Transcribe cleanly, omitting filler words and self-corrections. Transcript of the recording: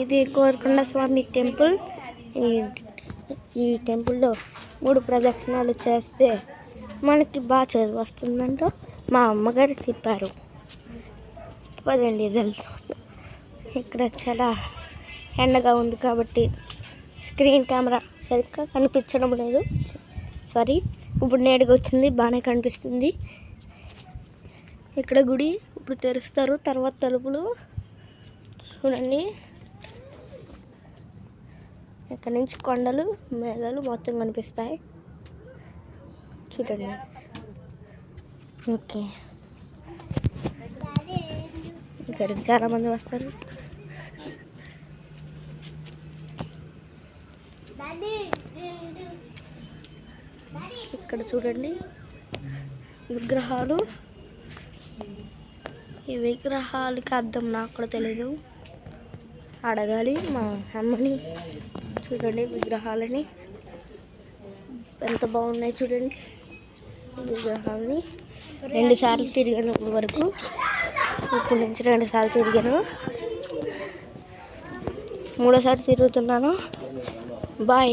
ఇది కోరుకొండ స్వామి టెంపుల్. ఈ టెంపుల్లో 3 ప్రదక్షిణాలు చేస్తే మనకి బాగా చదువు వస్తుందంట మా అమ్మగారు చెప్పారు. పదండి తెలుసు. ఇక్కడ చాలా ఎండగా ఉంది కాబట్టి స్క్రీన్ కెమెరా సరిగ్గా కనిపించడం లేదు. సారీ, ఇప్పుడు నేడుగా వచ్చింది, బాగానే కనిపిస్తుంది. ఇక్కడ గుడి ఇప్పుడు తెరుస్తారు, తర్వాత తలుపులు చూడండి. ఇక్కడ నుంచి కొండలు మేఘాలు మొత్తం కనిపిస్తాయి చూడండి. ఓకే, ఇక్కడికి చాలామంది వస్తారు. ఇక్కడ చూడండి విగ్రహాలు. ఈ విగ్రహాలకి అర్థం నాకు కూడా తెలీదు, అడగాలి మా అమ్మని. చూడండి విగ్రహాలని ఎంత బాగున్నాయి చూడండి. ఈ విగ్రహాలని 2 సార్లు తిరిగాను ఇప్పుడు వరకు. ఇప్పుడు నుంచి 2 సార్లు తిరిగాను, 3వ సారి తిరుగుతున్నాను. బాయ్.